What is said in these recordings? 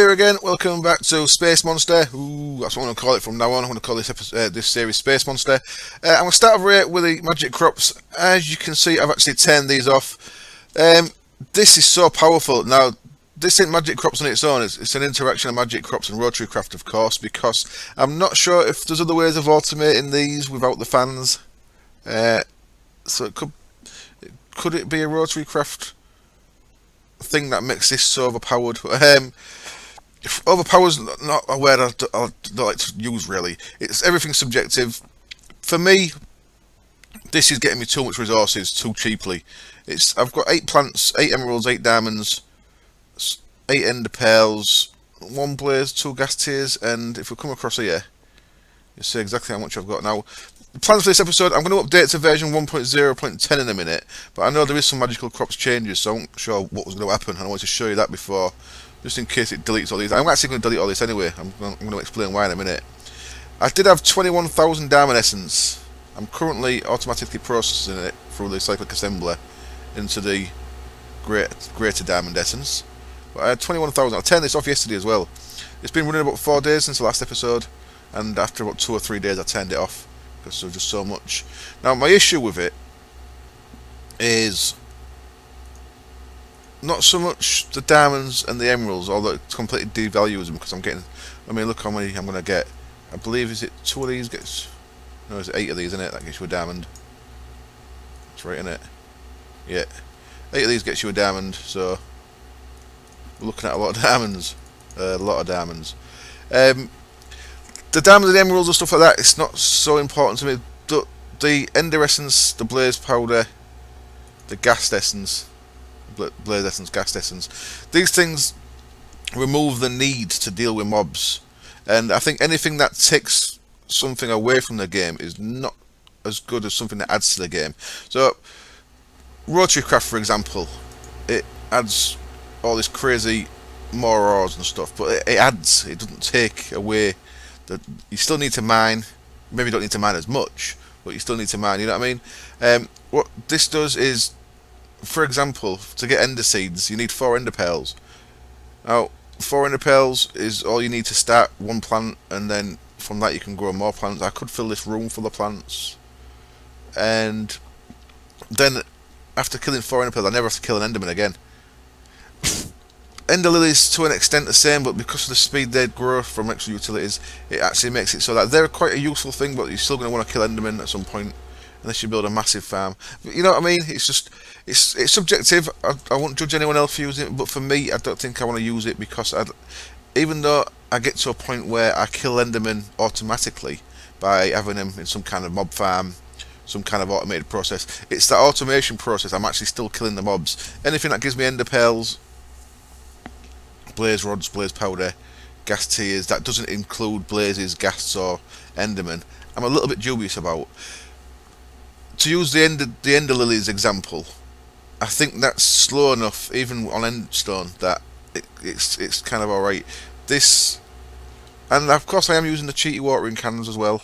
here again. Welcome back to Spaaaaace Monster. Ooh, that's what I'm going to call it from now on. I'm going to call this episode, this series Spaaaaace Monster. I'm going to start over here with the magic crops. As you can see, I've actually turned these off. This is so powerful. Now, this ain't magic crops on its own. It's an interaction of magic crops and rotary craft, of course, because I'm not sure if there's other ways of automating these without the fans. So it could it be a rotary craft thing that makes this so overpowered? Overpowered's not a word I don't like to use, really. It's everything subjective. For me, this is getting me too much resources too cheaply. I've got 8 plants, 8 emeralds, 8 diamonds, 8 ender pearls, 1 blaze, 2 gas tiers, and if we come across here, you'll see exactly how much I've got now. The plans for this episode, I'm going to update to version 1.0.10 in a minute, but I know there is some magical crops changes, so I'm not sure what was going to happen, and I wanted to show you that before, just in case it deletes all these. I'm actually going to delete all this anyway. I'm going to explain why in a minute. I did have 21,000 diamond essence. I'm currently automatically processing it through the cyclic assembler into the greater diamond essence. But I had 21,000. I turned this off yesterday as well. It's been running about 4 days since the last episode, and after about 2 or 3 days I turned it off because there was just so much. Now my issue with it is not so much the diamonds and the emeralds, although it completely devalues them because I'm getting, I mean, look how many I'm going to get. I believe, is it 2 of these gets, no, it's 8 of these, isn't it? That gets you a diamond. That's right, isn't it? Yeah, 8 of these gets you a diamond, so we're looking at a lot of diamonds. A lot of diamonds. The diamonds and the emeralds and stuff like that, it's not so important to me. The ender essence, the blaze powder, the gas essence, blaze essence, gas essence, these things remove the need to deal with mobs, and I think anything that takes something away from the game is not as good as something that adds to the game. So rotary craft, for example, it adds all this crazy more ores and stuff, but it adds, it doesn't take away. You still need to mine. Maybe you don't need to mine as much, but you still need to mine, you know what I mean? What this does is, for example, to get ender seeds you need 4 ender pearls. Now 4 ender pearls is all you need to start 1 plant, and then from that you can grow more plants. I could fill this room full of plants, and then after killing 4 ender pearls I never have to kill an enderman again. Ender lilies to an extent the same, but because of the speed they grow from extra utilities, it actually makes it so that they're quite a useful thing, but you're still going to want to kill endermen at some point unless you build a massive farm. But you know what I mean? It's just, it's subjective. I won't judge anyone else for using it, but for me, I don't think I want to use it because even though I get to a point where I kill endermen automatically by having them in some kind of mob farm, some kind of automated process, it's that automation process. I'm actually still killing the mobs. Anything that gives me ender pearls, blaze rods, blaze powder, gas tiers, that doesn't include blazes, ghasts or endermen, I'm a little bit dubious about. To use the ender lilies example, I think that's slow enough even on endstone that it's kind of alright. This, and of course I am using the cheaty watering cannons as well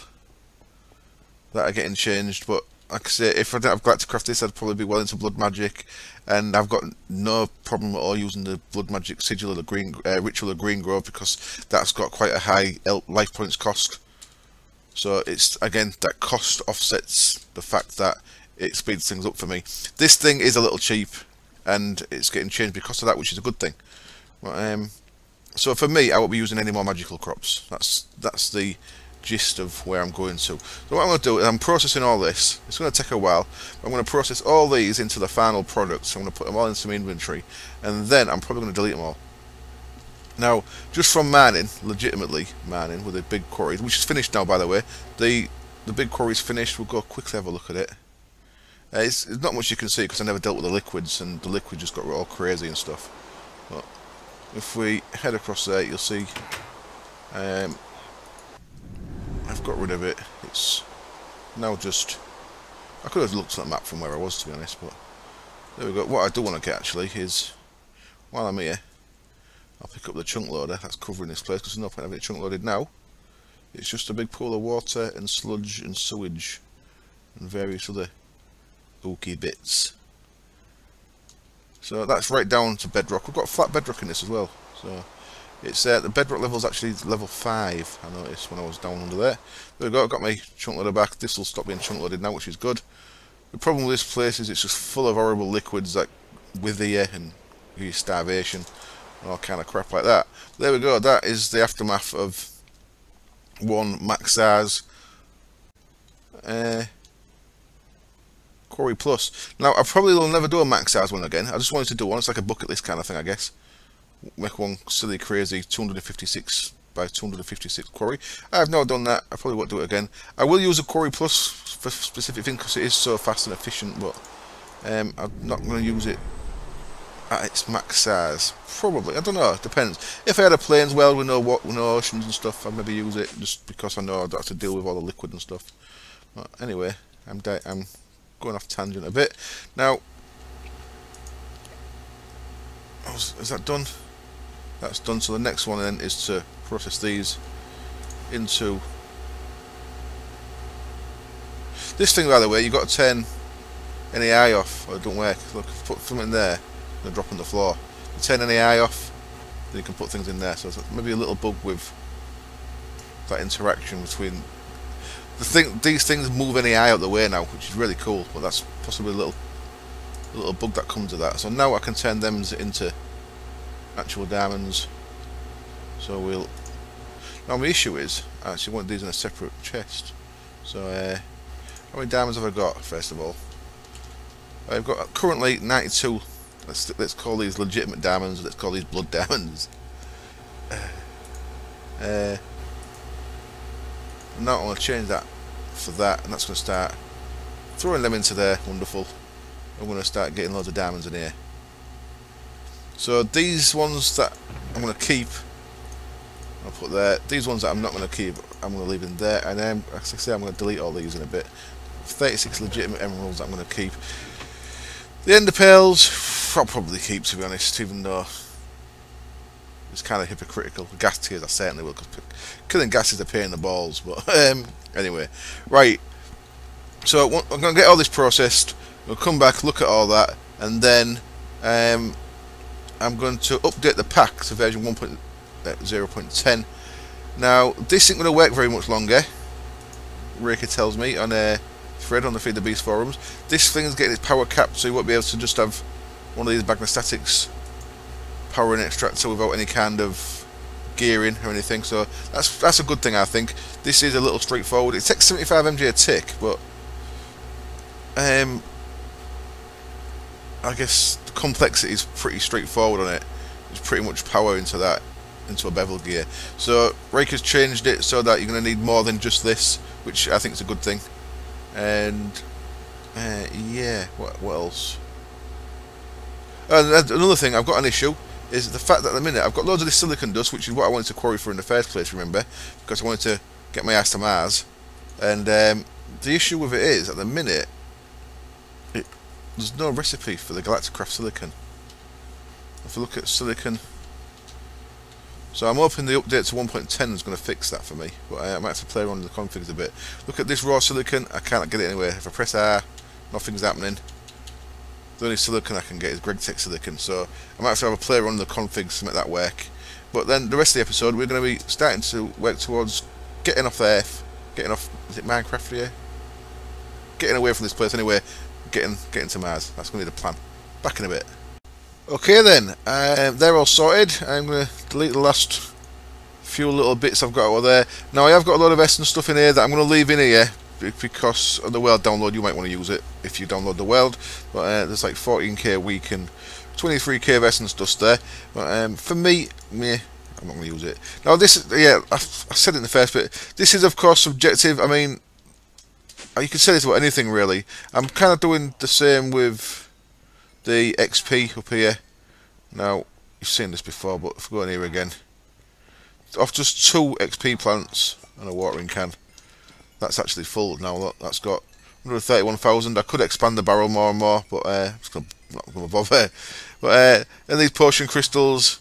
that are getting changed, but like I say, if I didn't have Galacticraft this, I'd probably be well into blood magic, and I've got no problem at all using the blood magic sigil of the green ritual of green grove, because that's got quite a high life points cost. So it's, again, that cost offsets the fact that it speeds things up for me. This thing is a little cheap, and it's getting changed because of that, which is a good thing. But, so for me, I won't be using any more magical crops. That's the gist of where I'm going to. So what I'm going to do is I'm processing all this. It's going to take a while. I'm going to process all these into the final product. So I'm going to put them all into my inventory, and then I'm probably going to delete them all. Now, just from mining, legitimately mining with a big quarry, which is finished now, by the way. The big quarry's finished. We'll go quickly have a look at it. It's not much you can see because I never dealt with the liquids, and the liquid just got all crazy and stuff. But if we head across there, you'll see I've got rid of it. It's now just, I could have looked at the map from where I was, to be honest, but there we go. What I do want to get actually is, while I'm here, I'll pick up the chunk loader that's covering this place, because there's no point having it chunk loaded now. It's just a big pool of water and sludge and sewage and various other ooky bits. So that's right down to bedrock. We've got flat bedrock in this as well. So It's the bedrock level is actually level 5. I noticed when I was down under there. There we go. I've got my chunk loader back. This will stop being chunk loaded now, which is good. The problem with this place is it's just full of horrible liquids that wither you and give you starvation and all kind of crap like that. But there we go. That is the aftermath of one MacLeod Quarry Plus. Now I probably will never do a MacLeod one again. I just wanted to do one. It's like a bucket list kind of thing, I guess. Make one silly, crazy 256 by 256 quarry. I have never done that. I probably won't do it again. I will use a Quarry Plus for specific things because it is so fast and efficient, but I'm not going to use it at its max size. Probably. I don't know. It depends. If I had a plains well with no oceans and stuff, I'd maybe use it just because I know I'd have to deal with all the liquid and stuff. But anyway, I'm going off tangent a bit. Now, is that done? That's done. So the next one then is to process these into this thing. By the way, you've got to turn any eye off, or it don't work. Look, put something there, and drop on the floor. You turn any eye off, then you can put things in there. So it's maybe a little bug with that interaction between the thing. These things move any eye out the way now, which is really cool. But that's possibly a little bug that comes with that. So now I can turn them into actual diamonds. So we'll. Now my issue is I actually want these in a separate chest. So how many diamonds have I got? First of all, I've got currently 92. Let's call these legitimate diamonds. Let's call these blood diamonds. Now I'm going to change that for that, and that's going to start throwing them into there. Wonderful. I'm going to start getting loads of diamonds in here. So these ones that I'm going to keep, I'll put there. These ones that I'm not going to keep, I'm going to leave in there. And then, as I say, I'm going to delete all these in a bit. 36 legitimate emeralds that I'm going to keep. The ender pearls, I'll probably keep, to be honest, even though it's kind of hypocritical. The gas tiers I certainly will, because killing gas is a pain in the balls. But anyway, right. So I'm going to get all this processed. We'll come back, look at all that, and then I'm going to update the pack to version 1.0.10. Now, this isn't going to work very much longer. Raker tells me on a thread on the Feed the Beast forums. This thing is getting its power capped, so you won't be able to just have one of these magnestatics powering an extractor without any kind of gearing or anything. So that's a good thing, I think. This is a little straightforward. It takes 75 MJ a tick, but I guess the complexity is pretty straightforward on it. There's pretty much power into that, into a bevel gear. So Raker's changed it so that you're going to need more than just this, which I think is a good thing. And yeah, what else? Another thing, I've got an issue, is the fact that at the minute I've got loads of this silicon dust, which is what I wanted to quarry for in the first place, remember? Because I wanted to get my ass to Mars. And the issue with it is, at the minute, there's no recipe for the Galacticraft silicon. If you look at silicon, so I'm hoping the update to 1.10 is going to fix that for me, but I might have to play around with the configs a bit. Look at this raw silicon, I can't get it anywhere. If I press R, nothing's happening. The only silicon I can get is GregTech silicon, so I might have to have a play around with the configs to make that work. But then the rest of the episode, we're going to be starting to work towards getting off the Earth, getting off, is it Minecraft here? Getting away from this place anyway, getting to Mars. That's going to be the plan. Back in a bit. Okay then, they're all sorted. I'm going to delete the last few little bits I've got over there. Now I have got a lot of essence stuff in here that I'm going to leave in here because of the world download. You might want to use it if you download the world, but there's like 14k a week and 23k of essence dust there. But for me, meh, I'm not going to use it. Now this, yeah, I said it in the first bit. This is of course subjective. I mean, you can say this about anything really. I'm kind of doing the same with the XP up here. Now you've seen this before, but if I go in here again, off just 2 XP plants and a watering can, that's actually full now. Look, that's got 131,000. I could expand the barrel more and more, but I'm just not going to bother. But and these potion crystals,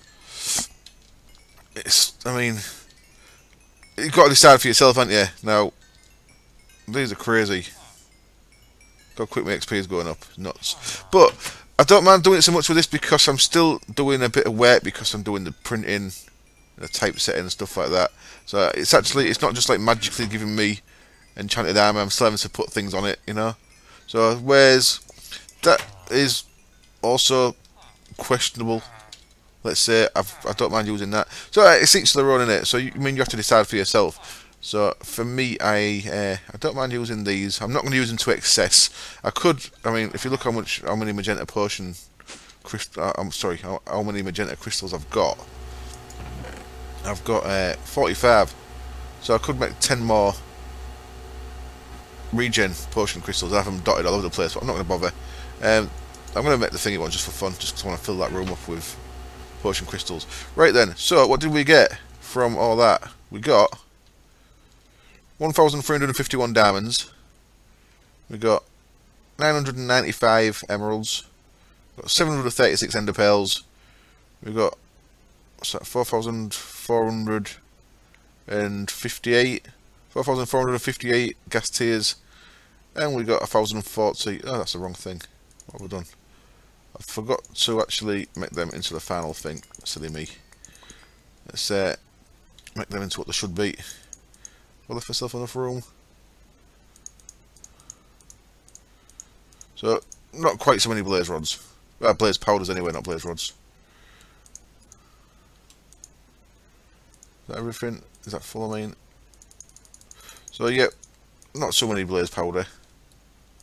I mean, you've got to decide for yourself, haven't you? Now these are crazy. How quick my XP is going up, nuts. But I don't mind doing it so much with this because I'm still doing a bit of work because I'm doing the printing the typesetting and stuff like that. So it's not just like magically giving me enchanted armor. I'm still having to put things on it, you know. So whereas that is also questionable. Let's say I don't mind using that. So it's each their own, innit? So you have to decide for yourself. So for me, I don't mind using these. I'm not going to use them to excess. I could. I mean, if you look how many magenta potion how many magenta crystals I've got. I've got 45. So I could make 10 more regen potion crystals. I have them dotted all over the place, but I'm not going to bother. I'm going to make the thingy one just for fun, just because I want to fill that room up with potion crystals. Right then, so what did we get from all that? We got 1,351 diamonds. We got 995 emeralds. We got 736 ender pearls. We got 4,458 gas tiers, and we got 1,040. Oh, that's the wrong thing. What have we done? I forgot to actually make them into the final thing. Silly me. Let's make them into what they should be. Will I left myself enough room? So, not quite so many blaze rods. Blaze powders anyway, not blaze rods. Is that everything? Is that full, I mean? So, yeah, not so many blaze powder.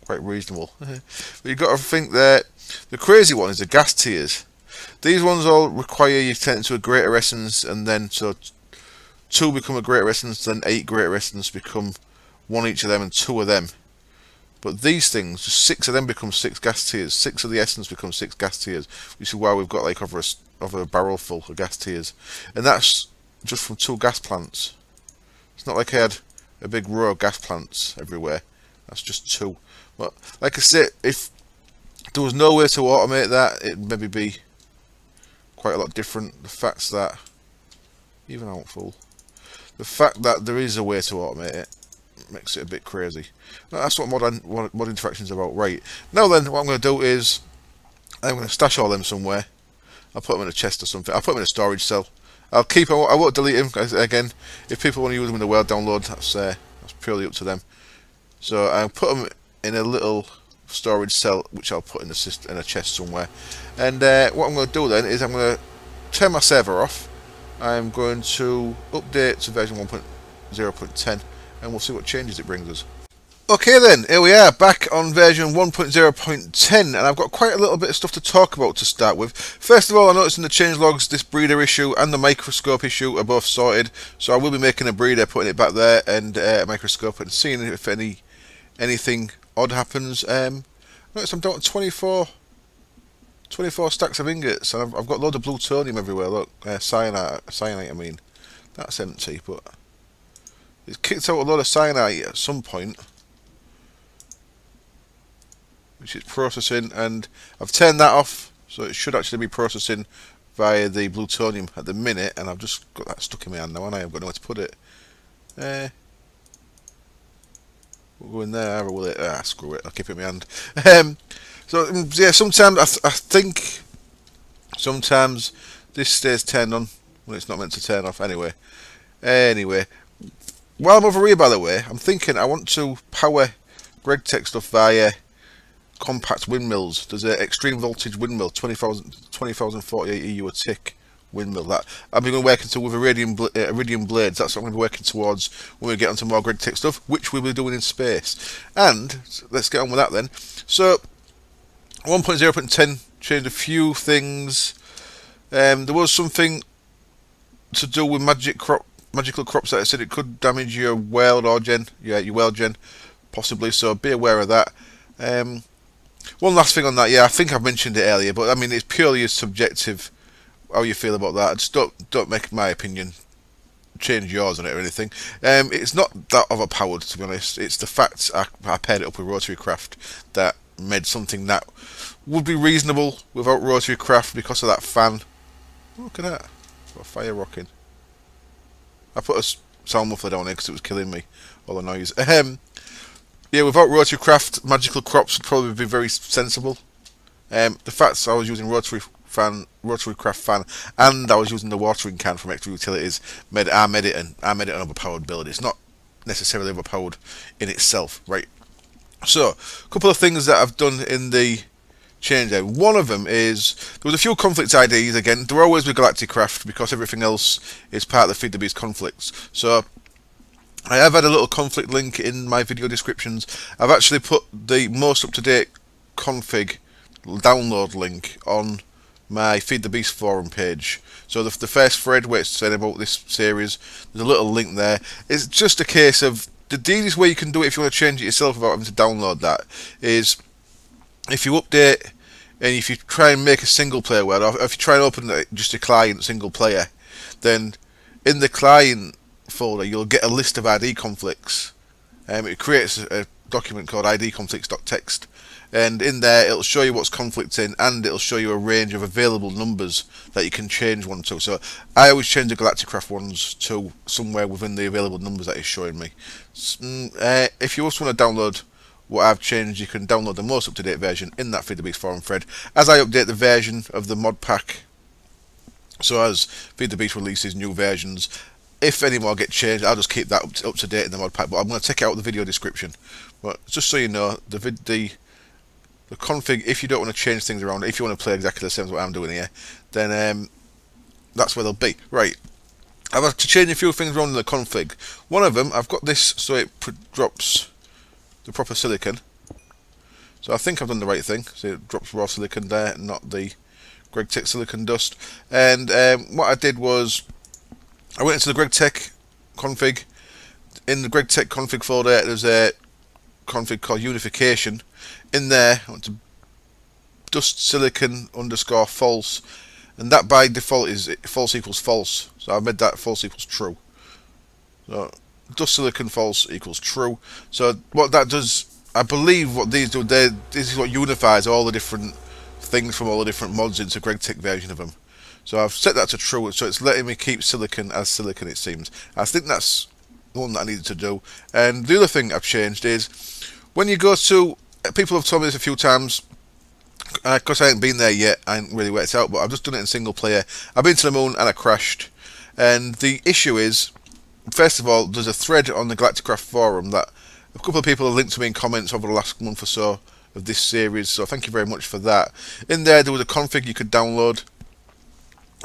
Quite reasonable. But you've got to think that the crazy one is the gas tiers. These ones all require you to turn into a greater essence, and then so 2 become a greater essence, then 8 greater essence become 1 each of them and 2 of them. But these things, just 6 of them become 6 gas tiers. 6 of the essence become 6 gas tiers, which is why we've got like over a barrel full of gas tiers, and that's just from 2 gas plants. It's not like I had a big row of gas plants everywhere. That's just 2. But like I said, if there was no way to automate that, it'd maybe be quite a lot different. The fact that even out full, the fact that there is a way to automate it makes it a bit crazy. Now, that's what mod interaction is about. Right now, then, what I'm going to do is I'm going to stash all them somewhere. I'll put them in a chest or something. I'll put them in a storage cell. I'll keep. I won't delete them again. If people want to use them in the world download, that's purely up to them. So I'll put them in a little storage cell, which I'll put in a chest somewhere. And what I'm going to do then is I'm going to turn my server off. I'm going to update to version 1.0.10, and we'll see what changes it brings us. Okay then, here we are, back on version 1.0.10, and I've got quite a little bit of stuff to talk about to start with. First of all, I noticed in the changelogs this breeder issue and the microscope issue are both sorted, so I will be making a breeder, putting it back there, and a microscope, and seeing if anything odd happens. Notice I'm down to 24 stacks of ingots, and I've got loads of plutonium everywhere. Look, cyanite I mean. That's empty, but it's kicked out a lot of cyanite at some point, which is processing, and I've turned that off, so it should actually be processing via the plutonium at the minute, and I've just got that stuck in my hand now, and I've got nowhere to put it. We'll go in there, or will it? Screw it, I'll keep it in my hand. So yeah, sometimes I think sometimes this stays turned on when it's not meant to turn off. Anyway, while I'm over here, by the way, I'm thinking I want to power GregTech stuff via compact windmills. There's an extreme voltage windmill, 20,048 EU a tick windmill that I've been working to with iridium blades. That's what I'm going to be working towards when we get onto more GregTech stuff, which we'll be doing in space. And let's get on with that then. So 1.0.10 changed a few things. There was something to do with magical crops that I said it could damage your world or gen, your world gen, possibly. So be aware of that. One last thing on that, I think I've mentioned it earlier, but I mean it's purely subjective how you feel about that. Just don't make my opinion change yours on it or anything. It's not that overpowered, to be honest. It's the fact I paired it up with rotary craft that made something that would be reasonable without rotary craft because of that fan. Look at that, got a fire rocking. I put a sound muffler down here because it was killing me, all the noise. Yeah, without rotary craft, magical crops would probably be very sensible. The fact I was using rotary fan, rotary craft fan, and I was using the watering can from Extra Utilities, I made it an overpowered build. It's not necessarily overpowered in itself, right? So, a couple of things that I've done in the change there. One of them is, there was a few conflict IDs again. They're always with Galacticraft because everything else is part of the Feed the Beast conflicts. So, I have had a little conflict link in my video descriptions. I've actually put the most up-to-date config download link on my Feed the Beast forum page. So the first thread where it's saying about this series, there's a little link there. It's just a case of, the easiest way you can do it if you want to change it yourself without having to download that is, if you update and if you try and make a single player world, or if you try and open just a client single player, then in the client folder you'll get a list of ID conflicts. It creates a document called idconflicts.txt, and in there it'll show you what's conflict in, and it'll show you a range of available numbers that you can change one to. So I always change the Galacticraft ones to somewhere within the available numbers that it's showing me. If you also want to download what I've changed, you can download the most up-to-date version in that Feed the Beast forum thread as I update the version of the mod pack. So as Feed the Beast releases new versions, if any more get changed, I'll just keep that up to date in the mod pack. But I'm going to take it out of the video description. But just so you know, the config, if you don't want to change things around, if you want to play exactly the same as what I'm doing here, then that's where they'll be. Right, I've had to change a few things around in the config. One of them, I've got this so it drops the proper silicon. So I think I've done the right thing. So it drops raw silicon there, not the GregTech silicon dust. And what I did was, I went into the GregTech config. In the GregTech config folder, there's a config called unification. In there, I went to dust silicon underscore false, and that by default is false equals false. So I made that false equals true. So dust silicon false equals true. So what that does, I believe what these do, this is what unifies all the different things from all the different mods into GregTech version of them. So I've set that to true, so it's letting me keep silicon as silicon, it seems. I think that's the one that I needed to do. And the other thing I've changed is, when you go to, people have told me this a few times, because I ain't been there yet, I ain't really worked it out, but I've just done it in single player. I've been to the moon and I crashed. And the issue is, first of all, there's a thread on the Galacticraft forum that a couple of people have linked to me in comments over the last month or so of this series, so thank you very much for that. In there was a config you could download.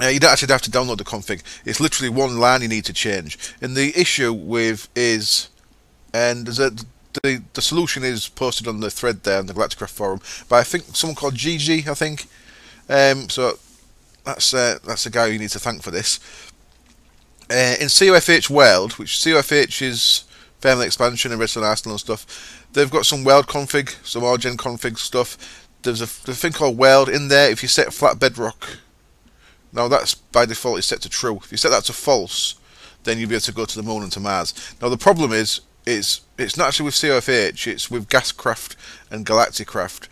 You don't actually have to download the config. It's literally one line you need to change. And the issue with is, and there's the solution is posted on the thread there on the Galacticraft forum by I think someone called GG, I think. So that's the guy you need to thank for this. In COFH World, which COFH is Family Expansion and Redstone Arsenal and stuff, they've got some world config, some Origin config stuff. There's a thing called world in there. If you set flat bedrock, now that's by default is set to true. If you set that to false, then you'll be able to go to the moon and to Mars. Now the problem is, it's not actually with COFH, it's with Gascraft and Galacticraft.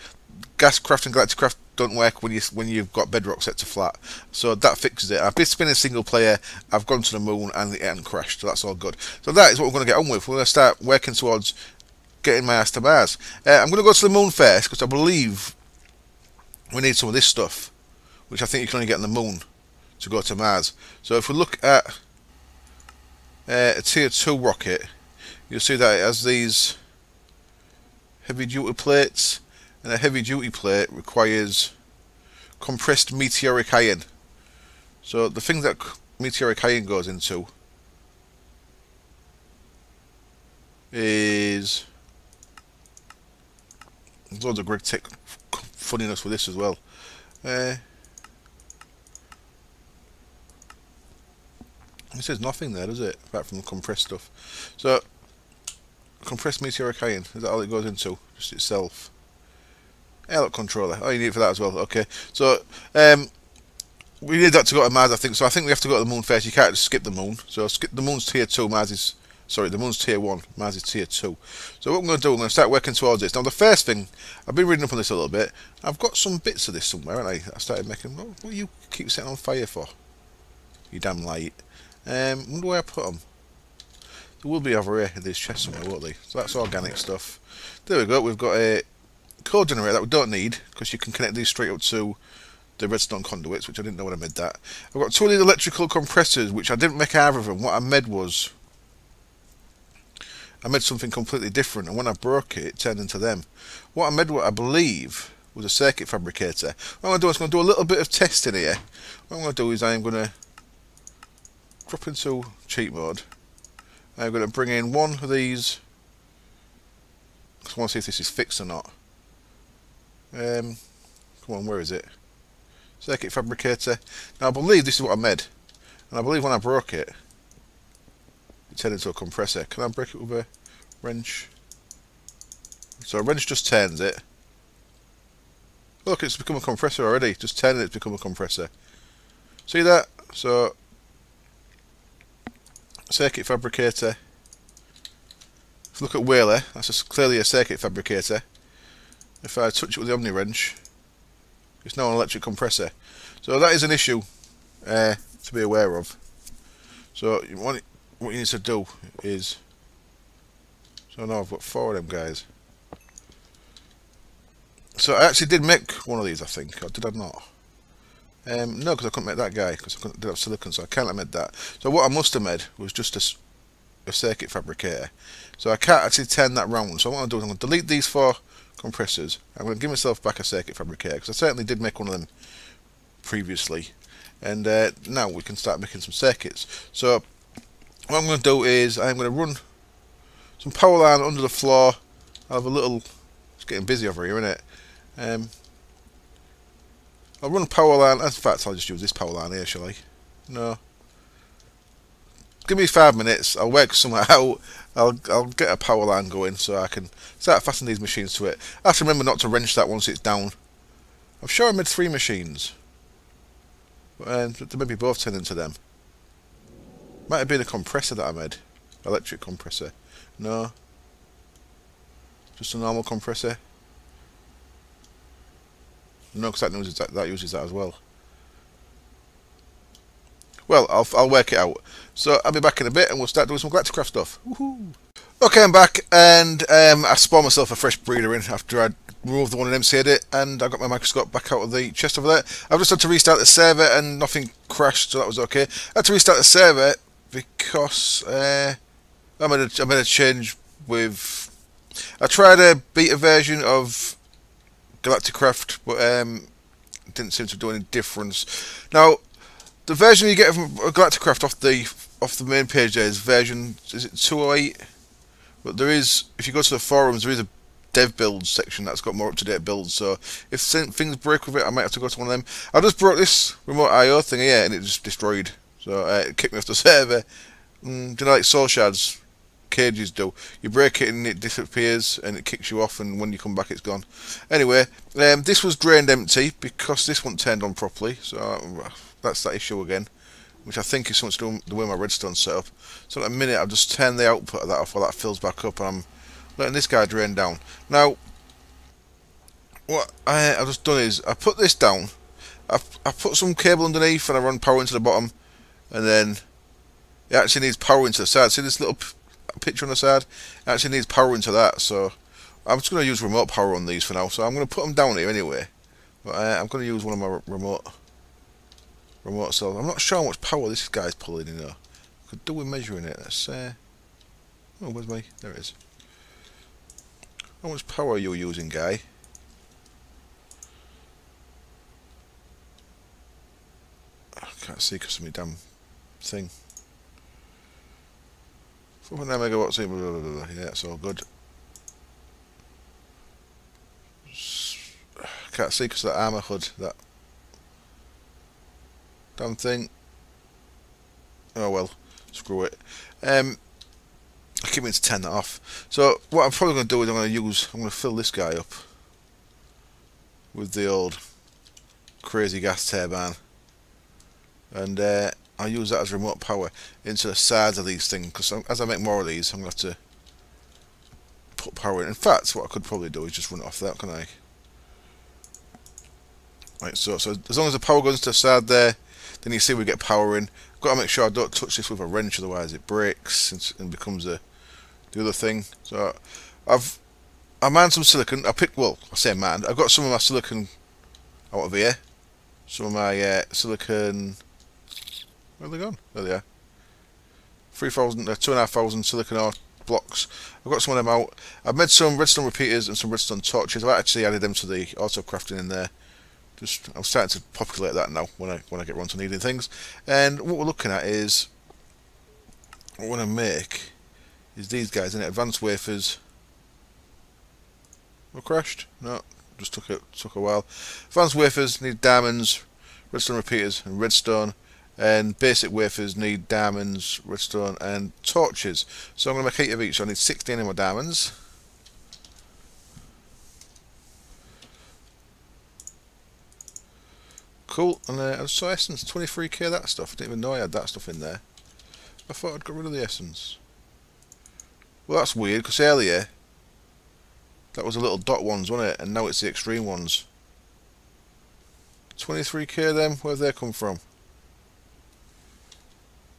Gascraft and Galacticraft don't work when you've got bedrock set to flat. So that fixes it. I've been spinning single player, I've gone to the moon and it hasn't crashed, so that's all good. So that is what we're going to get on with. We're going to start working towards getting my ass to Mars. I'm going to go to the moon first, because I believe we need some of this stuff, which I think you can only get on the moon to go to Mars. So if we look at a tier 2 rocket, you'll see that it has these heavy duty plates, and a heavy duty plate requires compressed meteoric iron. So the thing that meteoric iron goes into is, there's loads of GregTech funniness with this as well. It says nothing there, does it? Apart from the compressed stuff. So, compressed meteoric iron, is that all it goes into? Just itself. Airlock controller. Oh, you need it for that as well. Okay. So, we need that to go to Mars, I think. So, I think we have to go to the moon first. You can't just skip the moon. So, skip the moon's tier 2, Mars is... Sorry, the moon's tier 1, Mars is tier 2. So what I'm going to do, I'm going to start working towards this. Now the first thing, I've been reading up on this a little bit. I've got some bits of this somewhere, haven't I? I started making, what do you keep setting on fire for? You damn light. Wonder where I put them. There will be over here in this chest somewhere, won't they? So that's organic stuff. There we go, we've got a code generator that we don't need, because you can connect these straight up to the redstone conduits, which I didn't know when I made that. I've got 2 of these electrical compressors, which I didn't make either of them. What I made was, I made something completely different, and when I broke it, it turned into them. What I made, what I believe, was a circuit fabricator. What I'm going to do is I'm going to do a little bit of testing here. What I'm going to do is I'm going to drop into cheat mode. I'm going to bring in 1 of these, because I want to see if this is fixed or not. Come on, where is it? Circuit fabricator. Now I believe this is what I made, and I believe when I broke it, it turned into a compressor. Can I break it with a wrench? So a wrench just turns it. Look, it's become a compressor already. Just turning it's become a compressor. See that? So circuit fabricator. If you look at Whaler, that's clearly a circuit fabricator. If I touch it with the Omni wrench, it's now an electric compressor. So that is an issue to be aware of. So what you need to do is, so now I've got 4 of them guys. So I actually did make one of these, I think, or did I not? No, because I couldn't make that guy, because I didn't have silicon, so I can't have made that. So what I must have made was just a circuit fabricator. So I can't actually turn that round. So what I'm going to do is I'm going to delete these 4 compressors. I'm going to give myself back a circuit fabricator, because I certainly did make one of them previously. And now we can start making some circuits. So what I'm going to do is I'm going to run some power line under the floor. I'll have a little, it's getting busy over here, isn't it? I'll run a power line. In fact, I'll just use this power line here, shall I? No. Give me 5 minutes. I'll work something out. I'll get a power line going so I can start fastening these machines to it. I have to remember not to wrench that once it's down. I'm sure I made 3 machines, but they maybe both turned into them. Might have been a compressor that I made, electric compressor. No, just a normal compressor. No, because that uses that as well. Well, I'll work it out. So I'll be back in a bit, and we'll start doing some Galacticraft stuff. Woohoo! Okay, I'm back, and I spawned myself a fresh breeder in after I removed the one and MC'd it, and I got my microscope back out of the chest over there. I've just had to restart the server, and nothing crashed, so that was okay. I had to restart the server because I made a change with. I tried a beta version of Galacticraft, but it didn't seem to do any difference. Now, the version you get from Galacticraft off the main page there is version, is it 208? But there is, if you go to the forums, there is a dev builds section that's got more up-to-date builds. So if things break with it, I might have to go to one of them. I just broke this remote I/O thing here, and it just destroyed. So it kicked me off the server. Do you know, like soul shards cages do? You break it and it disappears, and it kicks you off, and when you come back, it's gone. Anyway, this was drained empty because this wasn't turned on properly. So that's that issue again, which I think is something to do with the way my redstone's set up. So in a minute, I've just turned the output of that off while that fills back up, and I'm letting this guy drain down. Now, what I've just done is I put this down. I put some cable underneath, and I run power into the bottom, and then it actually needs power into the side. See this little picture on the side? It actually needs power into that. So I'm just going to use remote power on these for now. So I'm going to put them down here anyway. But I'm going to use one of my remote cells. I'm not sure how much power this guy's pulling in though. Could do with measuring it. Let's oh, where's my, there it is. How much power are you using, guy? I can't see because of my damn thing. 4.9 megawatts, blah, blah, blah, blah. Yeah, that's all good. Can't see because of that armor hood, that damn thing. Oh well, screw it. I keep meaning to turn that off. So what I'm probably going to do is I'm going to fill this guy up with the old crazy gas turbine, and I'll use that as remote power into the sides of these things, because as I make more of these, I'm going to have to put power in. In fact, what I could probably do is just run it off that, can I? Right, so as long as the power goes to the side there, then you see we get power in. I've got to make sure I don't touch this with a wrench, otherwise it breaks and becomes the other thing. So I mined some silicon. Well, I say mined. I've got some of my silicon out of here. some of my silicon. Where have they gone? There they are. 2,500 silicon ore blocks. I've got some of them out. I've made some redstone repeaters and some redstone torches. I've actually added them to the auto crafting in there. I'm starting to populate that now when I get around to needing things. And what we're looking at is what I want to make is these guys, innit? Advanced wafers. What crashed? No, just took a while. Advanced wafers need diamonds, redstone repeaters, and redstone. And basic wafers need diamonds, redstone, and torches. So I'm going to make 8 of each. So I need 16 more diamonds. Cool. And I saw essence, 23k that stuff. I didn't even know I had that stuff in there. I thought I'd got rid of the essence. Well, that's weird, because earlier that was the little dot ones, wasn't it? And now it's the extreme ones. 23k them, where'd they come from?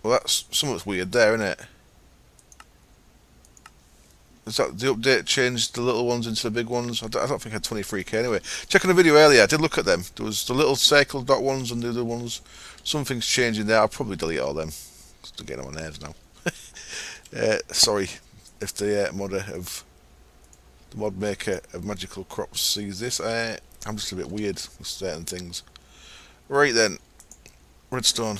Well, that's something's weird there, isn't it? Is that the update changed the little ones into the big ones? I don't think I had 23k anyway. Checking the video earlier, I did look at them. There was the little circle dot ones and the other ones. Something's changing there. I'll probably delete all them. To get on my nerves now. Sorry if the mod maker of magical crops sees this. I'm just a bit weird with certain things. Right then, redstone.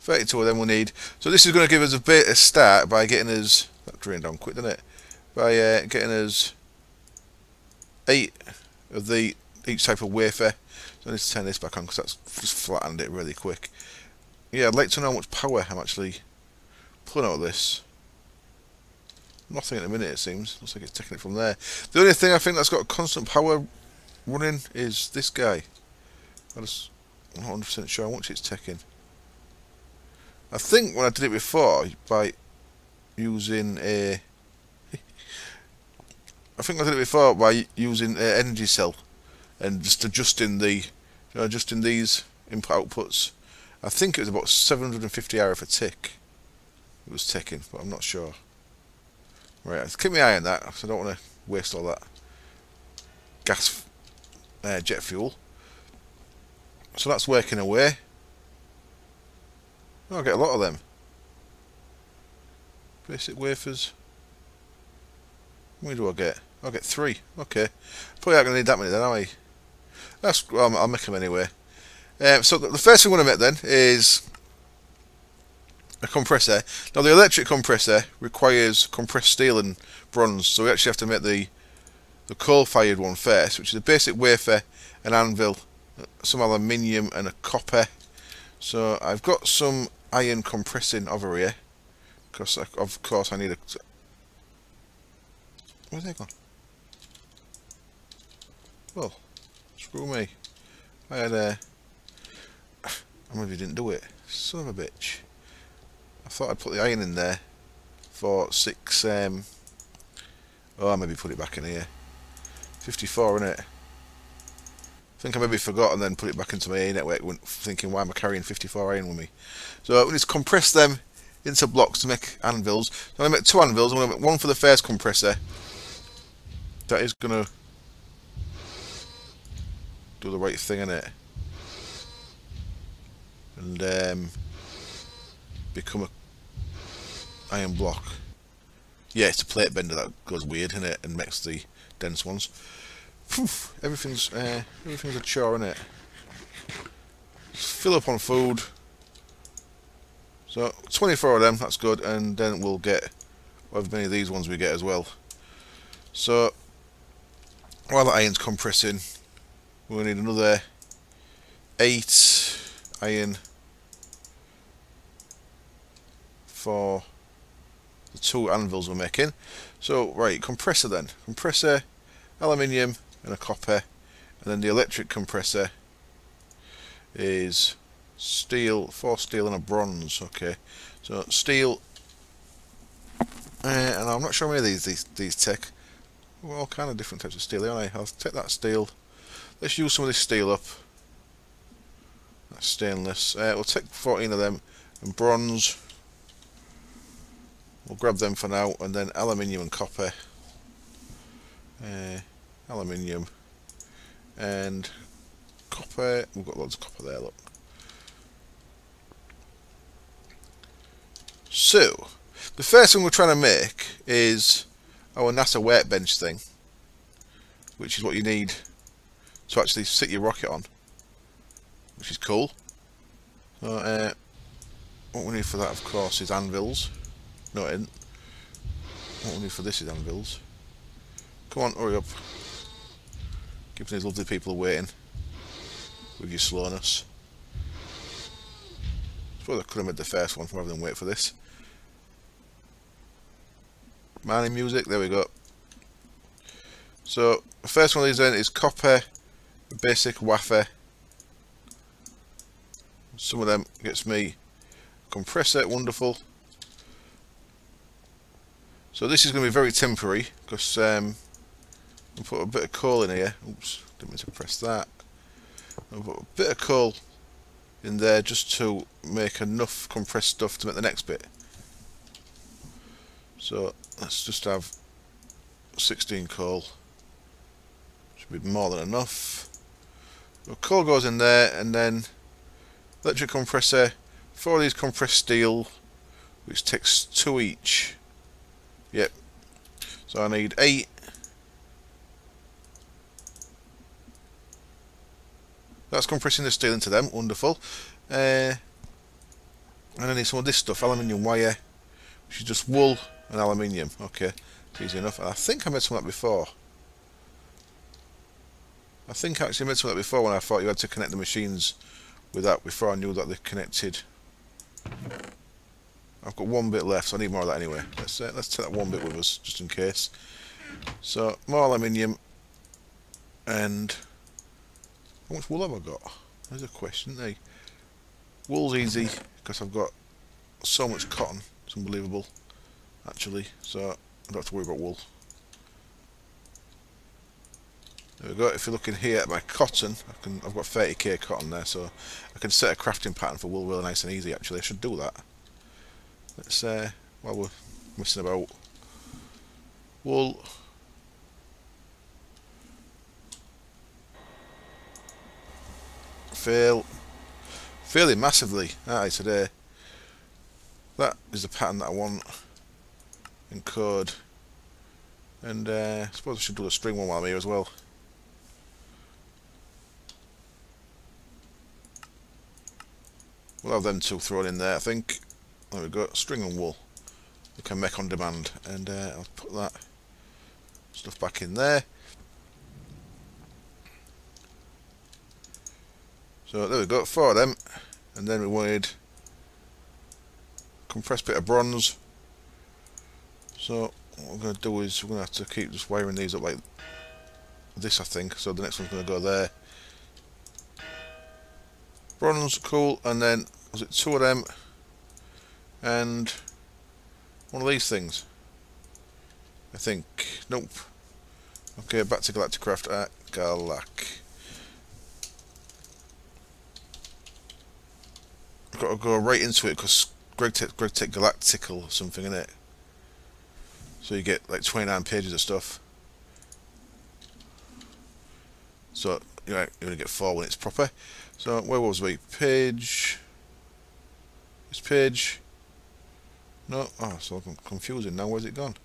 32 of them we'll need. So this is going to give us a start by getting us... That drained down quick, didn't it? By getting us 8 of each type of wafer. So I need to turn this back on because that's just flattened it really quick. Yeah, I'd like to know how much power I'm actually pulling out of this. Nothing at the minute, it seems. Looks like it's taking it from there. The only thing I think that's got constant power running is this guy. I'm not 100% sure how much it's taking. I think when I did it before by using a... I think I did it before by using an energy cell and just adjusting adjusting these input outputs. I think it was about 750 hour for tick. It was ticking, but I'm not sure. Right, let's keep my eye on that because I don't want to waste all that jet fuel. So that's working away. Oh, I get a lot of them. Basic wafers. How many do I get? I'll get 3. Okay. Probably not going to need that many then, am I? Well, I'll make them anyway. So the first thing I want to make then is a compressor. Now the electric compressor requires compressed steel and bronze, so we actually have to make the coal-fired one first, which is a basic wafer, an anvil, some aluminium, and a copper. So I've got some iron compressing over here, because of course I need a... Where's they gone? Well, screw me. I had a... I maybe didn't do it. Son of a bitch. I thought I'd put the iron in there for 6... oh, I maybe put it back in here. 54, innit? I think I maybe forgot and then put it back into my network, thinking, why am I carrying 54 iron with me? So we need to compress them into blocks to make anvils. So I'm going to make 2 anvils. I'm going to make one for the first compressor. That is going to do the right thing, innit? And become a iron block. Yeah, it's a plate bender that goes weird, innit? And makes the dense ones. Everything's a chore, innit? Fill up on food. So 24 of them, that's good, and then we'll get however many of these ones we get as well. So while the iron's compressing, we'll need another 8 iron for the 2 anvils we're making. So right, compressor then. Compressor, aluminium and a copper, and then the electric compressor is steel, 4 steel and a bronze. Okay, so steel, and I'm not sure how many of these take. Well, all kind of different types of steel, aren't I? I'll take that steel. Let's use some of this steel up. That's stainless. We'll take 14 of them, and bronze. We'll grab them for now, and then aluminium and copper. Aluminium and copper. We've got loads of copper there, look. So, the first thing we're trying to make is our NASA workbench thing, which is what you need to actually sit your rocket on, which is cool. So, what we need for that, of course, is anvils. No, it isn't. What we need for this is anvils. Come on, hurry up. Keeping these lovely people waiting with your slowness. I suppose I could have made the first one rather than wait for this. Mining music, there we go. So, the first one of these then is copper, basic wafer. Some of them gets me compressor, wonderful. So this is going to be very temporary because I'll put a bit of coal in here. Oops, didn't mean to press that. I'll put a bit of coal in there just to make enough compressed stuff to make the next bit. So let's just have 16 coal. Should be more than enough. So coal goes in there, and then electric compressor. 4 of these compressed steel, which takes 2 each. Yep. So I need 8. That's compressing the steel into them. Wonderful. And I need some of this stuff. Aluminium wire, which is just wool and aluminium. Okay. It's easy enough. And I think I made some of that before. I think I actually made some of that before when I thought you had to connect the machines with that before I knew that they're connected. I've got 1 bit left, so I need more of that anyway. Let's take that 1 bit with us, just in case. So, more aluminium. And how much wool have I got? There's a question. Hey, wool's easy, because I've got so much cotton. It's unbelievable, actually. So, I don't have to worry about wool. There we go. If you're looking here at my cotton, I've got 30k cotton there, so I can set a crafting pattern for wool really nice and easy. Actually, I should do that. Let's while we're messing about, wool. Failing massively. Alright, today. That is the pattern that I want in code, and I suppose I should do the string one while I'm here as well. We'll have them 2 thrown in there, I think. There we go, string and wool. We can make on demand, and I'll put that stuff back in there. So there we go, 4 of them, and then we wanted a compressed bit of bronze. So what we're going to do is we're going to have to keep just wiring these up like this, I think. So the next one's going to go there. Bronze, cool, and then was it 2 of them and 1 of these things, I think. Nope. Okay, back to Galacticraft at Galac. I've got to go right into it because Greg take Galactical or something in it, so you get like 29 pages of stuff. So you're gonna get 4 when it's proper. So where was we? Page. This page. No. Oh, so confusing now. Where's it gone?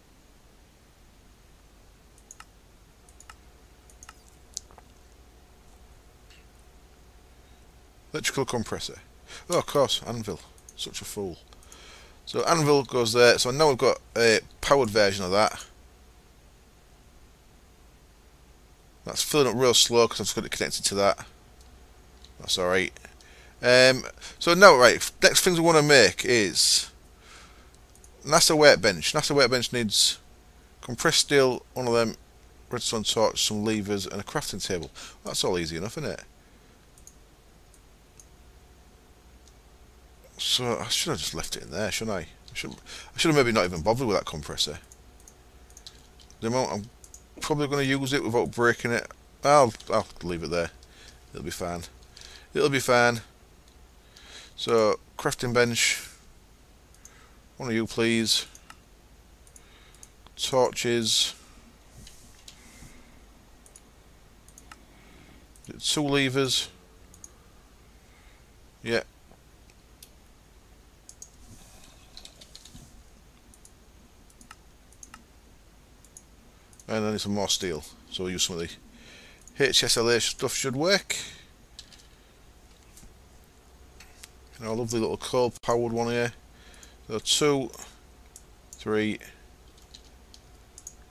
Electrical compressor. Oh, of course, anvil. Such a fool. So anvil goes there. So now we've got a powered version of that. That's filling up real slow because I've just got it connected to that. That's alright. So now, right, next things we want to make is NASA workbench. NASA workbench needs compressed steel, 1 of them, redstone torch, some levers, and a crafting table. That's all easy enough, isn't it? So I should have just left it in there, shouldn't I? I should have maybe not even bothered with that compressor. The amount I'm probably going to use it without breaking it, I'll leave it there. It'll be fine. It'll be fine. So crafting bench. 1 of you, please. Torches. 2 levers. Yeah. And then some more steel. So we'll use some of the HSLA stuff, should work. And a lovely little coal powered one here. So 2, 3.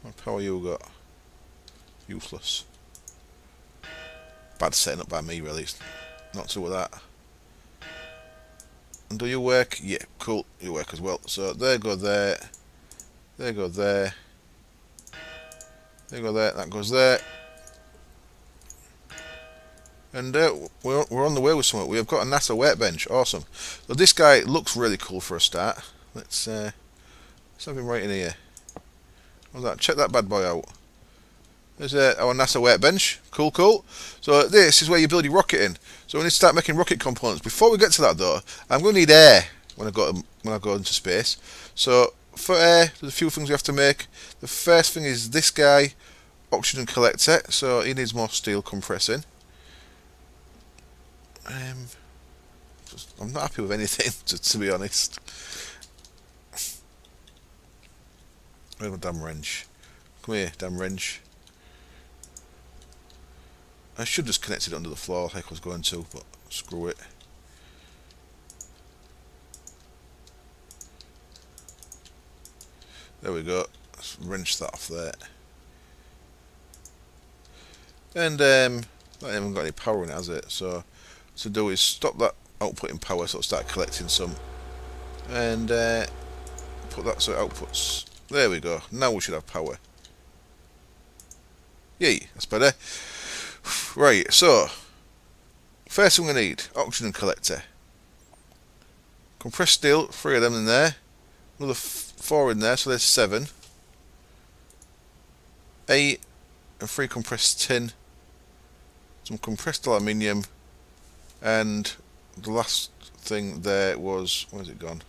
What power you got? Useless. Bad setting up by me, really. It's not to with that. And do you work? Yeah, cool. You work as well. So there go there. There go there. There go there. That goes there. And we're on the way with something. We have got a NASA workbench. Awesome. So this guy looks really cool for a start. Let's have him right in here. What's that? Check that bad boy out. There's our NASA workbench. Cool, cool. So this is where you build your rocket in. So we need to start making rocket components. Before we get to that though, I'm going to need air when I go into space. So for air, there's a few things we have to make. The first thing is this guy, oxygen collector. So he needs more steel compressing. I'm not happy with anything, to be honest. Where's my damn wrench? Come here, damn wrench. I should just connect it under the floor like I was going to, but screw it. There we go. Let's wrench that off there. And that hasn't got any power in it, has it? So to do is stop that outputting power, so it'll start collecting some, and put that so it outputs. There we go. Now we should have power. Yay, that's better. Right, so first thing we need, oxygen collector. Compressed steel, 3 of them in there. Another 4 in there, so there's 7. 8 and 3 compressed tin. Some compressed aluminium, and the last thing there was, where's it gone?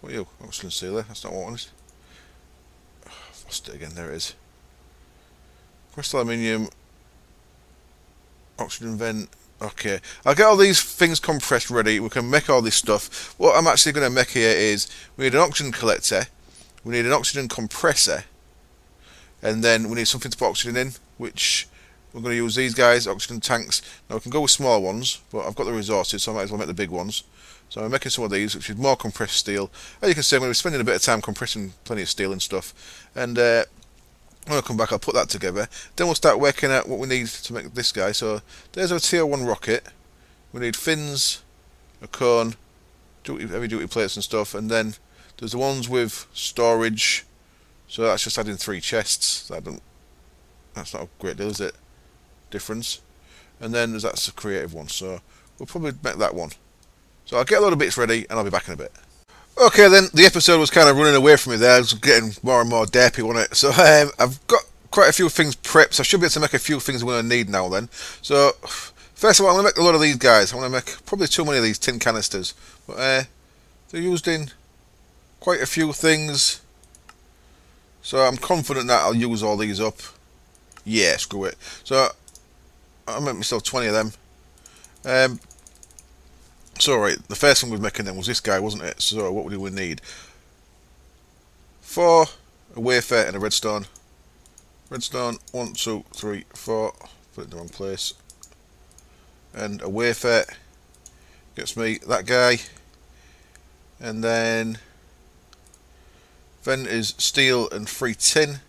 What are you? Oxygen sealer, that's not what I wanted. Oh, I've lost it again, there it is. Compressed aluminium, oxygen vent. Okay, I'll get all these things compressed ready. We can make all this stuff. What I'm actually going to make here is we need an oxygen collector, we need an oxygen compressor, and then we need something to put oxygen in, which we're going to use these guys, oxygen tanks. Now we can go with small ones, but I've got the resources, so I might as well make the big ones. So I'm making some of these, which is more compressed steel. As you can see, I'm going to be spending a bit of time compressing plenty of steel and stuff. And when I come back, I'll put that together. Then we'll start working out what we need to make this guy. So there's our tier 1 rocket. We need fins, a cone, heavy duty plates and stuff. And then there's the ones with storage. So that's just adding 3 chests. That's not a great deal, is it? Difference. And then that's a creative one. So we'll probably make that one. So I'll get a lot of bits ready and I'll be back in a bit. Okay then, the episode was kind of running away from me there. I was getting more and more derpy on it. So I've got quite a few things prepped. So I should be able to make a few things I'm going to need now then. So first of all, I'm going to make a lot of these guys. I'm going to make probably too many of these tin canisters. But they're used in quite a few things. So I'm confident that I'll use all these up. Yeah, screw it. So I'll make myself 20 of them. So right, the first thing we're making then was this guy, wasn't it? So what do we need? 4, a wafer and a redstone. Redstone, 1, 2, 3, 4. Put it in the wrong place. And a wafer gets me that guy. And then is steel and 3 tin.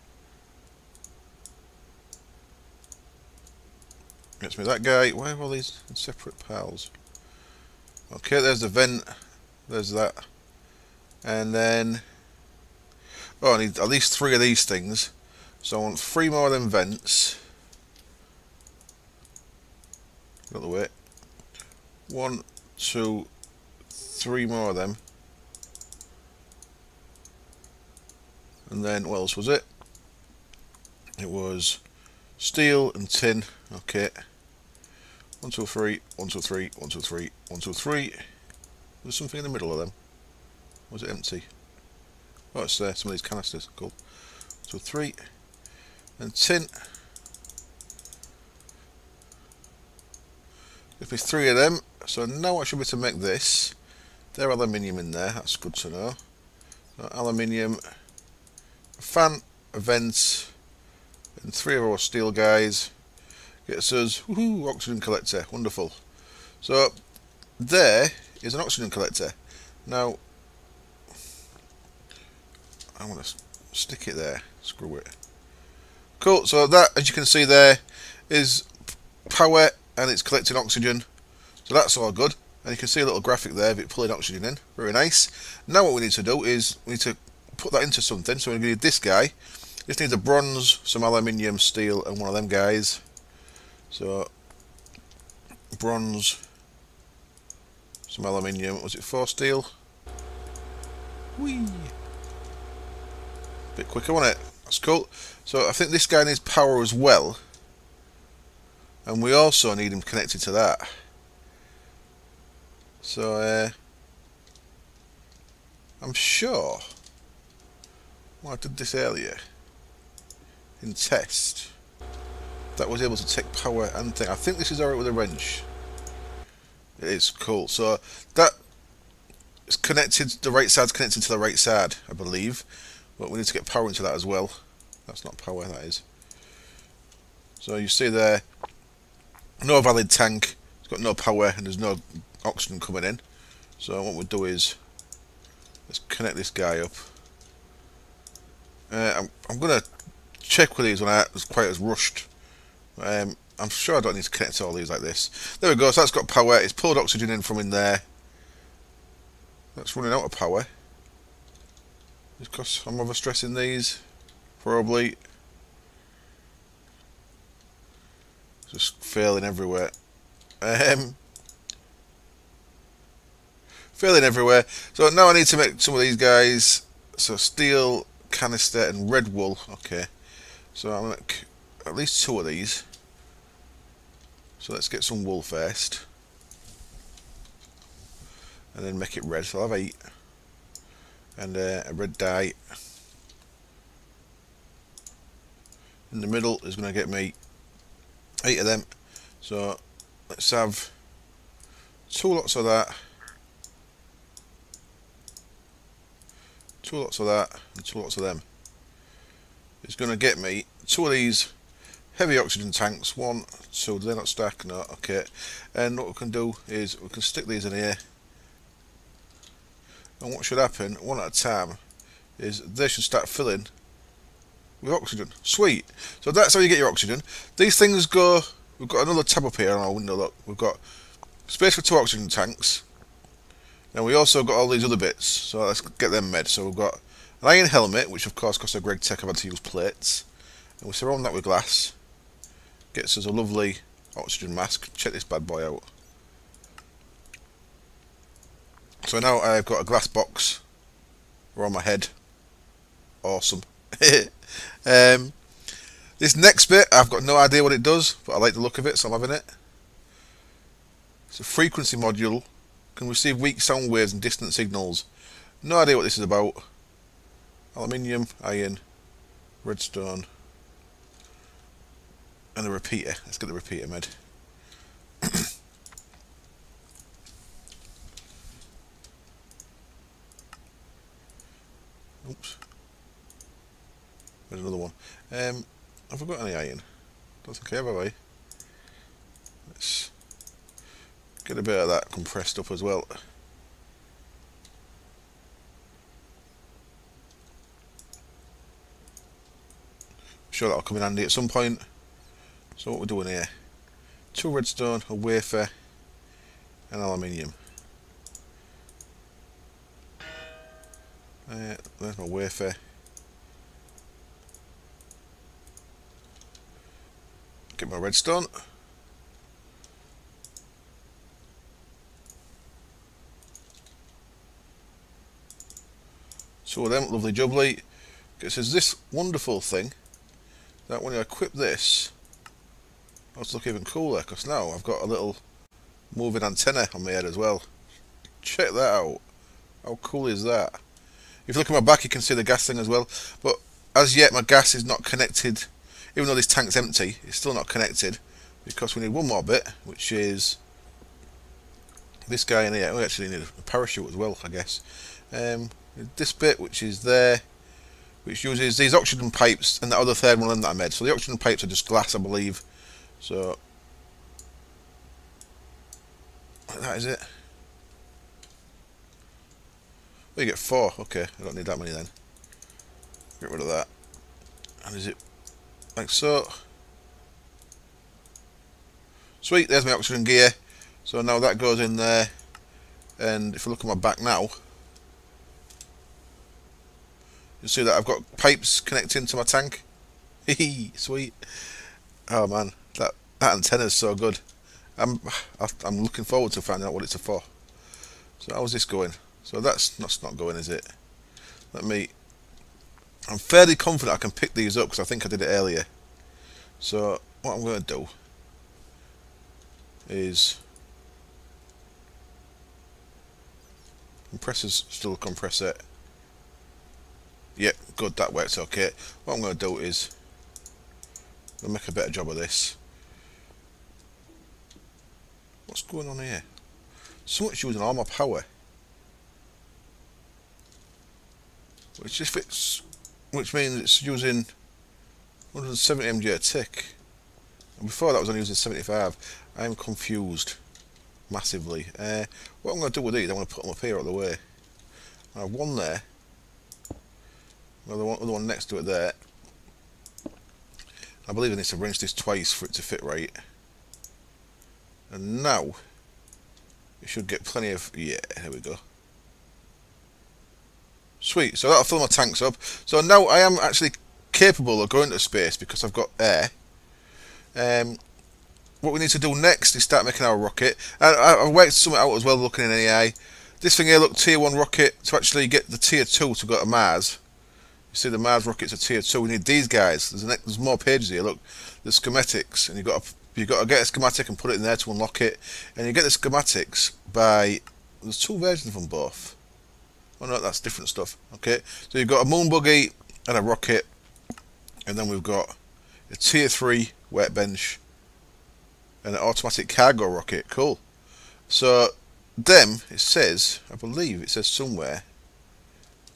Gets me that guy. Why are all these in separate piles? Okay, there's the vent, there's that, and then, oh, I need at least 3 of these things, so I want 3 more of them vents, got the way, 1, 2, 3 more of them, and then what else was it? It was steel and tin. Okay. 1, 2, 3, 1, 2, 3, 1, 2, 3, 1, 2, 3. There's something in the middle of them. Was it empty? Oh, it's some of these canisters. Cool. So 3. And tin. Gives me 3 of them. So now I should be able to make this. They're aluminium in there. That's good to know. So aluminium. A fan, a vent, and 3 of our steel guys. Gets us, woohoo, oxygen collector. Wonderful. So there is an oxygen collector. Now I want to stick it there. Screw it. Cool. So that, as you can see there, is power, and it's collecting oxygen. So that's all good. And you can see a little graphic there of it pulling oxygen in. Very nice. Now what we need to do is we need to put that into something. So we're going to need this guy. This needs a bronze, some aluminium, steel, and one of them guys. So bronze, some aluminium. Was it 4 steel? Whee! Bit quicker, wasn't it? That's cool. So I think this guy needs power as well, and we also need him connected to that. So I'm sure I did this earlier in test that was able to take power and thing. I think this is alright with a wrench. It is. Cool. So that is connected, the right side's connected to the right side, I believe, but we need to get power into that as well. That's not power, that is. So you see there, no valid tank, it's got no power, and there's no oxygen coming in. So what we'll do is, let's connect this guy up. I'm going to check with these when I was quite as rushed. I'm sure I don't need to connect to all these like this. There we go, so that's got power, it's pulled oxygen in from in there. That's running out of power. Because I'm overstressing these, probably. Just failing everywhere. Failing everywhere. So now I need to make some of these guys. So steel, canister, and red wool. Okay. So I'm going to make at least 2 of these. So let's get some wool first. And then make it red. So I'll have 8. And a red dye. In the middle is going to get me 8 of them. So let's have 2 lots of that, 2 lots of that, and 2 lots of them. It's going to get me 2 of these heavy oxygen tanks. 1, 2. Do they not stack? No. Okay. And what we can do is we can stick these in here. And what should happen, one at a time, is they should start filling with oxygen. Sweet. So that's how you get your oxygen. These things go. We've got another tab up here on our window. Look, we've got space for 2 oxygen tanks. And we also got all these other bits. So let's get them made. So we've got an iron helmet, which of course costs a Greg Tech. I've had to use plates. And we surround that with glass. Gets us a lovely oxygen mask. Check this bad boy out. So now I've got a glass box around my head. Awesome. This next bit, I've got no idea what it does, but I like the look of it, so I'm having it. It's a frequency module. Can receive weak sound waves and distant signals. No idea what this is about. Aluminium, iron, redstone, and a repeater. Let's get the repeater made. Oops. There's another one. Have I got any iron? Don't think I have I? Let's get a bit of that compressed up as well. I'm sure that'll come in handy at some point. So what we're doing here, 2 redstone, a wafer, and aluminium. There's my wafer. Get my redstone. Two of them, lovely jubbly. It says this wonderful thing that when you equip this, it's look even cooler, because now I've got a little moving antenna on my head as well. Check that out. How cool is that? If you look at my back, you can see the gas thing as well. But as yet, my gas is not connected. Even though this tank's empty, it's still not connected because we need one more bit, which is this guy in here. We actually need a parachute as well, I guess. This bit, which is there, which uses these oxygen pipes and the other third one that I made. So the oxygen pipes are just glass, I believe. So that is it. Oh, you get 4. Okay, I don't need that many then. Get rid of that. And is it like so? Sweet, there's my oxygen gear. So now that goes in there. And if I look at my back now, you'll see that I've got pipes connecting to my tank. Hehe, sweet. Oh man, that antenna is so good. I'm looking forward to finding out what it's for. So how's this going? So that's not going, is it? I'm fairly confident I can pick these up because I think I did it earlier. So what I'm going to do is compressors still compress it. Yep, good, that works okay. What I'm going to do is I'll make a better job of this. What's going on here? So much using all my power. Which means it's using 170 mg a tick. And before that was only using 75. I am confused massively. What I'm going to do with these, I'm going to put them up here out of the way. I have one there. Another one next to it there. I believe I need to wrench this twice for it to fit right. And now it should get plenty of, yeah, here we go. Sweet, so that'll fill my tanks up. So now I am actually capable of going to space because I've got air. What we need to do next is start making our rocket. I've worked something out as well looking in AI. This thing here, look, tier 1 rocket, to actually get the tier 2 to go to Mars. You see the Mars rockets are tier 2, we need these guys. There's more pages here, look, the schematics, and you've got to get a schematic and put it in there to unlock it. And you get the schematics by, there's 2 versions of them both. Oh no, that's different stuff. Okay, so you've got a moon buggy and a rocket, and then we've got a tier 3 workbench and an automatic cargo rocket. Cool. So them, it says, I believe it says somewhere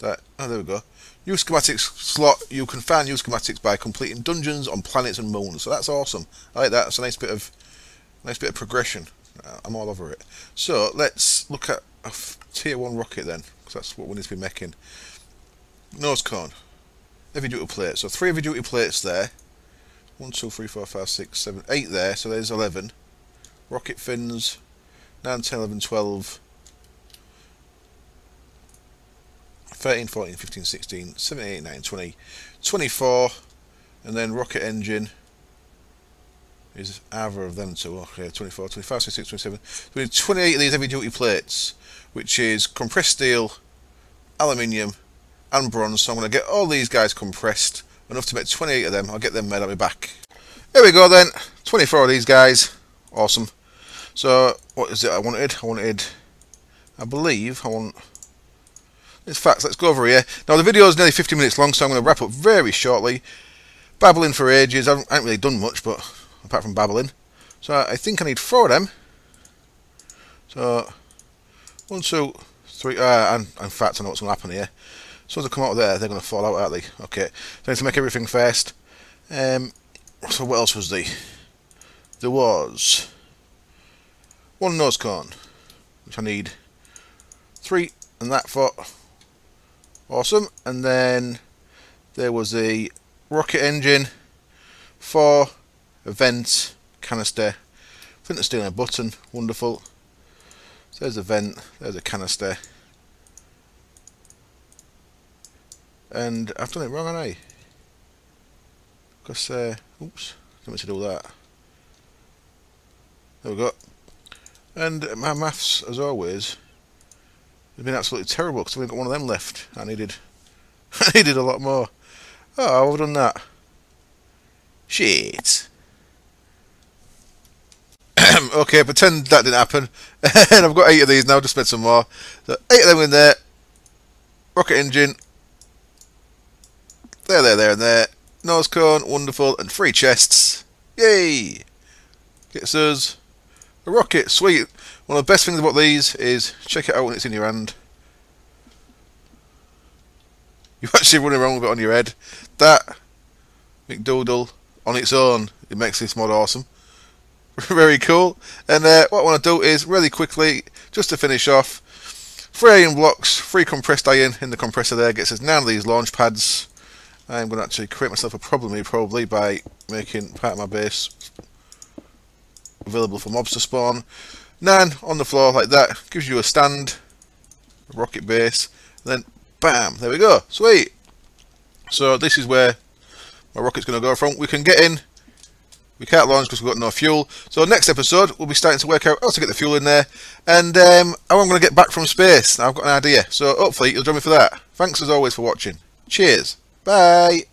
that, oh there we go, new schematics slot. You can find new schematics by completing dungeons on planets and moons. So that's awesome. I like that. That's a nice bit of progression. I'm all over it. So let's look at a tier 1 rocket then, because that's what we need to be making. Nose cone, heavy duty plate. So 3 heavy duty plates there. 1, 2, 3, 4, 5, 6, 7, 8 there. So there's 11. Rocket fins, 9, 10, 11, 12, 13, 14, 15, 16, 17, 18, 19, 20, 24, and then rocket engine is either of them two. Okay, 24, 25, 26, 27. So we need 28 of these heavy duty plates, which is compressed steel, aluminium, and bronze. So I'm going to get all these guys compressed, enough to make 28 of them. I'll get them made, I'll be back. Here we go then, 24 of these guys. Awesome. So what is it I wanted? I believe I want. In fact, let's go over here. Now the video is nearly 50 minutes long, so I'm going to wrap up very shortly. Babbling for ages. I haven't really done much, but apart from babbling. So I think I need 4 of them. So 1, 2, 3. And in fact, I know what's going to happen here. As soon as I come out of there, they're going to fall out, aren't they? Okay. So I need to make everything first. So what else was there? There was 1 nose cone, which I need 3 and that for. Awesome. And then there was a rocket engine, 4, a vent, canister, flint and steel and a button. Wonderful. So there's a vent, there's a canister. And I've done it wrong, haven't I? Because, oops, didn't mean to do that. There we go. And my maths, as always, has been absolutely terrible because I've only got 1 of them left. I needed a lot more. Oh, I've done that. Shit. Okay, pretend that didn't happen. And I've got 8 of these now, just made some more. So 8 of them in there. rocket engine. There, and there. Nose cone, wonderful, and 3 chests. Yay! Gets us a rocket, sweet. One of the best things about these is check it out when it's in your hand. You're actually running around with it on your head. That McDoodle on its own, it makes this mod awesome. Very cool. And what I want to do is really quickly, just to finish off, 3 iron blocks, 3 compressed iron in the compressor there, gets us 9 of these launch pads. I'm going to actually create myself a problem here probably by making part of my base available for mobs to spawn. 9 on the floor like that, gives you a stand, a rocket base, and then bam, there we go, sweet. So this is where my rocket's going to go from. We can get in, we can't launch because we've got no fuel. So next episode we'll be starting to work out how to get the fuel in there, and how I'm going to get back from space. Now I've got an idea, so hopefully you'll join me for that. Thanks as always for watching. Cheers, bye.